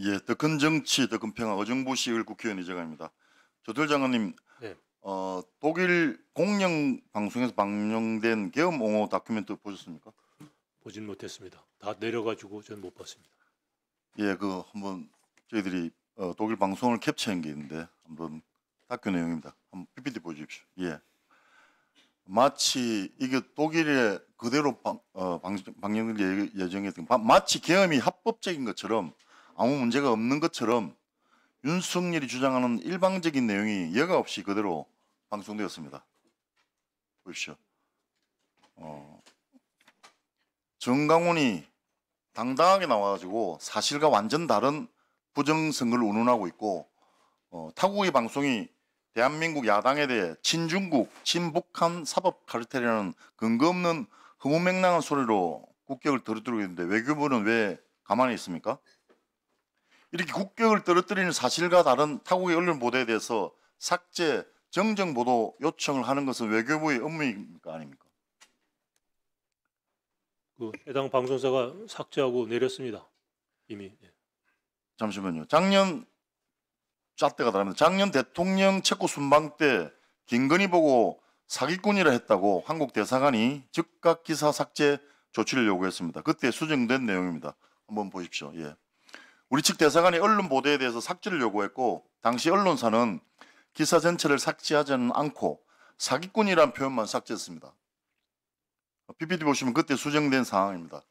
예, 더 큰 정치, 더 큰 평화, 어정부시을 국회의원 이정환입니다. 조태열 장관님, 네. 독일 공영 방송에서 방영된 계엄 옹호 다큐멘터 보셨습니까? 보진 못했습니다. 다 내려가지고 저는 못 봤습니다. 예, 그 한번 저희들이 독일 방송을 캡처한 게 있는데 한번 다큐 내용입니다. 한번 PPT 보여주십시오. 예, 마치 이게 독일에 그대로 방영될 예정이었던 마치 계엄이 합법적인 것처럼 아무 문제가 없는 것처럼 윤석열이 주장하는 일방적인 내용이 여과 없이 그대로 방송되었습니다. 보십시오. 정강훈이 당당하게 나와가지고 사실과 완전 다른 부정선거를 운운하고 있고, 타국의 방송이 대한민국 야당에 대해 친중국, 친북한 사법 카르텔이라는 근거 없는 허무맹랑한 소리로 국격을 떨어뜨리고 있는데 외교부는 왜 가만히 있습니까? 이렇게 국격을 떨어뜨리는 사실과 다른 타국의 언론 보도에 대해서 삭제, 정정 보도 요청을 하는 것은 외교부의 업무입니까, 아닙니까? 그 해당 방송사가 삭제하고 내렸습니다. 이미. 잠시만요. 작년 잣대가 다릅니다. 작년 대통령 체코 순방 때 김건희 보고 사기꾼이라 했다고 한국 대사관이 즉각 기사 삭제 조치를 요구했습니다. 그때 수정된 내용입니다. 한번 보십시오. 예. 우리 측 대사관이 언론 보도에 대해서 삭제를 요구했고 당시 언론사는 기사 전체를 삭제하지는 않고 사기꾼이라는 표현만 삭제했습니다. PPT 보시면 그때 수정된 상황입니다.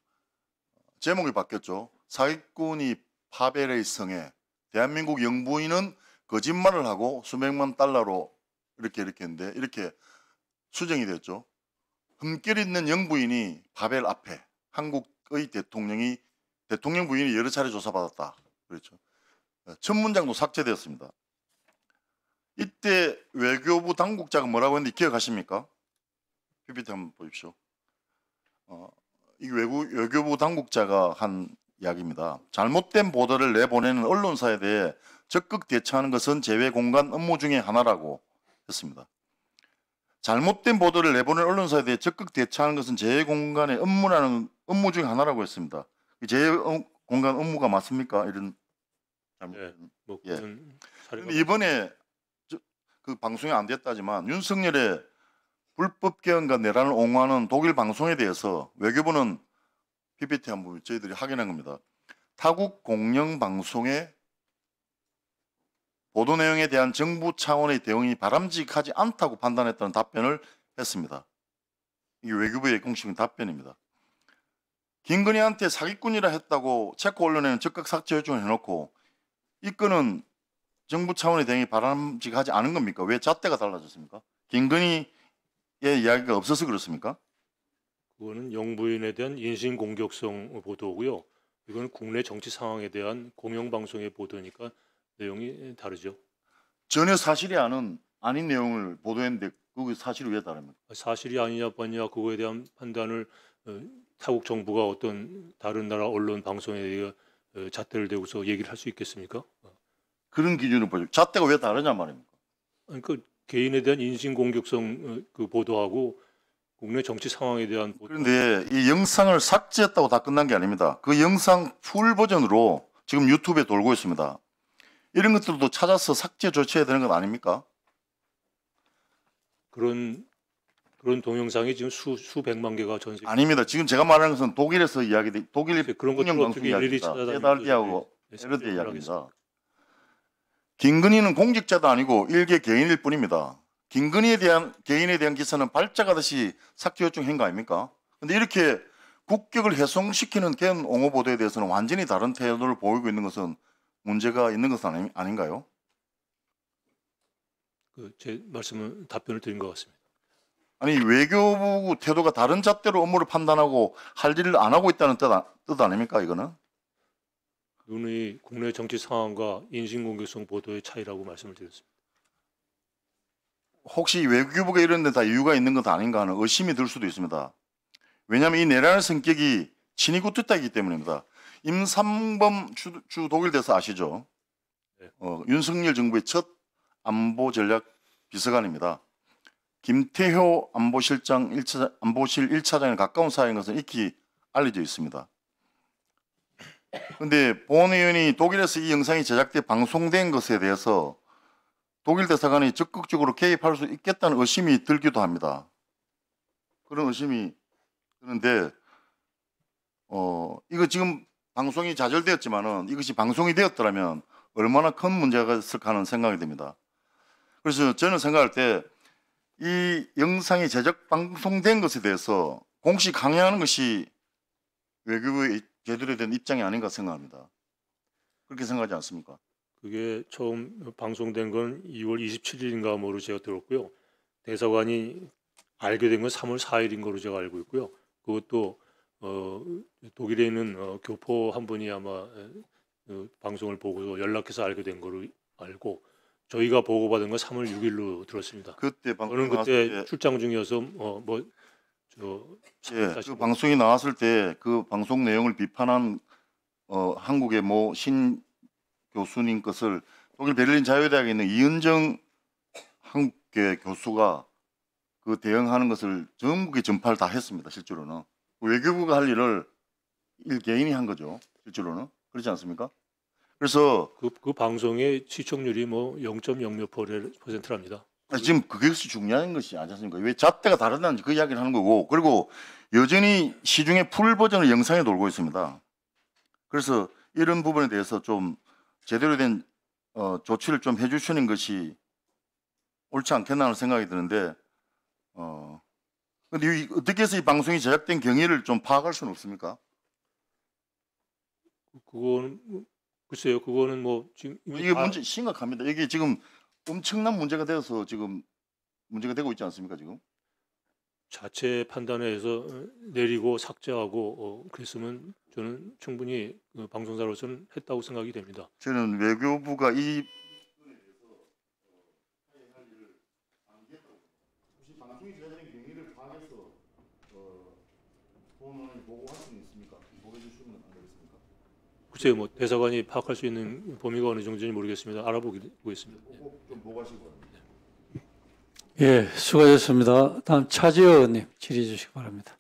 제목이 바뀌었죠. 사기꾼이 파벨의 성에 대한민국 영부인은 거짓말을 하고 수백만 달러로 이렇게 했는데 이렇게 수정이 됐죠. 흠결 있는 영부인이 파벨 앞에 한국의 대통령 부인이 여러 차례 조사받았다. 그렇죠. 첫 문장도 삭제되었습니다. 이때 외교부 당국자가 뭐라고 했는지 기억하십니까? PPT 한번 보십시오. 이 외교부 당국자가 한 이야기입니다. 잘못된 보도를 내보내는 언론사에 대해 적극 대처하는 것은 제외공간 업무 중에 하나라고 했습니다. 잘못된 보도를 내보내는 언론사에 대해 적극 대처하는 것은 제외공간의 업무 중에 하나라고 했습니다. 제외공간 업무가 맞습니까? 이런 네, 뭐 예. 사례가 이번에 그 방송이 안 됐다지만 윤석열의 불법 개헌과 내란을 옹호하는 독일 방송에 대해서 외교부는 PPT 한번 저희들이 확인한 겁니다. 타국 공영 방송의 보도 내용에 대한 정부 차원의 대응이 바람직하지 않다고 판단했다는 답변을 했습니다. 이게 외교부의 공식 답변입니다. 김건희한테 사기꾼이라 했다고 체코 언론에는 적극 삭제 요청을 해놓고 이 건은 정부 차원의 대응이 바람직하지 않은 겁니까? 왜 잣대가 달라졌습니까? 김건희의 이야기가 없어서 그렇습니까? 그거는 영부인에 대한 인신공격성 보도고요. 이거는 국내 정치 상황에 대한 공영방송의 보도니까 내용이 다르죠. 전혀 사실이 아닌 내용을 보도했는데 그게 사실이 왜 다릅니까? 사실이 아니냐 아니냐 그거에 대한 판단을 타국 정부가 어떤 다른 나라 언론 방송에 대해 잣대를 대고서 얘기를 할 수 있겠습니까? 그런 기준을 보죠. 잣대가 왜 다르냐 말입니까? 그러니까 개인에 대한 인신공격성 그 보도하고 국내 정치 상황에 대한 보도. 그런데 이 영상을 삭제했다고 다 끝난 게 아닙니다. 그 영상 풀 버전으로 지금 유튜브에 돌고 있습니다. 이런 것들도 찾아서 삭제 조치해야 되는 건 아닙니까? 그런 동영상이 지금 수백만 개가 전 세계. 아닙니다. 지금 제가 말하는 것은 독일에서 독일 그런 것들 공영 어떻게 방송 일일이 이야기입니다. 찾아다니면서 세달디하고 네, 에르드 이야기입니다. 하겠습니다. 김건희는 공직자도 아니고 일개 개인일 뿐입니다. 김건희에 대한 개인에 대한 기사는 발작하듯이 삭제 요청한 거 아닙니까? 근데 이렇게 국격을 훼손시키는 개헌 옹호 보도에 대해서는 완전히 다른 태도를 보이고 있는 것은 문제가 있는 것은 아닌가요? 제 말씀은 답변을 드린 것 같습니다. 아니 외교부 태도가 다른 잣대로 업무를 판단하고 할 일을 안 하고 있다는 뜻 아닙니까 이거는? 누누이 국내 정치 상황과 인신공격성 보도의 차이라고 말씀을 드렸습니다. 혹시 외교부가 이런 데 다 이유가 있는 것 아닌가 하는 의심이 들 수도 있습니다. 왜냐하면 이 내란의 성격이 친이구 뜻이기 때문입니다. 임삼범 주 독일 대사 아시죠? 네. 윤석열 정부의 첫 안보 전략 비서관입니다. 김태효 안보실 1차장에 가까운 사이인 것은 익히 알려져 있습니다. 근데 보원 의원이 독일에서 이 영상이 제작돼 방송된 것에 대해서 독일 대사관이 적극적으로 개입할 수 있겠다는 의심이 들기도 합니다. 그런 의심이 드는데 이거 지금 방송이 좌절되었지만은 이것이 방송이 되었더라면 얼마나 큰 문제가 있을까 하는 생각이 듭니다. 그래서 저는 생각할 때 이 영상이 제작 방송된 것에 대해서 공식 항의하는 것이 외교부의 제대로 된 입장이 아닌가 생각합니다. 그렇게 생각하지 않습니까? 그게 처음 방송된 건 2월 27일인가 뭐로 제가 들었고요. 대사관이 알게 된 건 3월 4일인 거로 제가 알고 있고요. 그것도 독일에 있는 교포 한 분이 아마 방송을 보고 연락해서 알게 된 거로 알고, 저희가 보고받은 건 3월 6일로 들었습니다. 그때 저는 방송이 그때 나왔을 때, 출장 중이어서 그 방송이 나왔을 때 그 방송 내용을 비판한 한국의 모 신 교수님 것을 독일 베를린 자유대학에 있는 이은정 한국계 교수가 그 대응하는 것을 전국에 전파를 다 했습니다. 실제로는 외교부가 할 일을 개인이 한 거죠. 실제로는 그렇지 않습니까? 그래서 그 방송의 시청률이 뭐 0.0몇 %랍니다. 지금 그것이 중요한 것이 아니지 않습니까? 왜 잣대가 다르다는지 그 이야기를 하는 거고, 그리고 여전히 시중에 풀 버전의 영상이 돌고 있습니다. 그래서 이런 부분에 대해서 좀 제대로 된 조치를 좀 해주시는 것이 옳지 않겠나 하는 생각이 드는데, 근데 어떻게 해서 이 방송이 제작된 경위를 좀 파악할 수는 없습니까? 그거는 글쎄요. 그거는 뭐 지금 이게 문제 심각합니다. 이게 지금 엄청난 문제가 되어서 지금 문제가 되고 있지 않습니까? 지금 자체 판단해서 내리고 삭제하고 그랬으면 저는 충분히 방송사로서는 했다고 생각이 됩니다. 저는 외교부가 이 방송이 제작된 경위를 파악해서 보는 보고할 수는 있습니까? 보고해 주시면 안 되겠습니까? 글쎄요. 뭐 대사관이 파악할 수 있는 범위가 어느 정도인지 모르겠습니다. 알아보겠습니다. 좀 보고하시기 바랍니다. 예, 수고하셨습니다. 다음 차지호 의원님 질의해 주시기 바랍니다.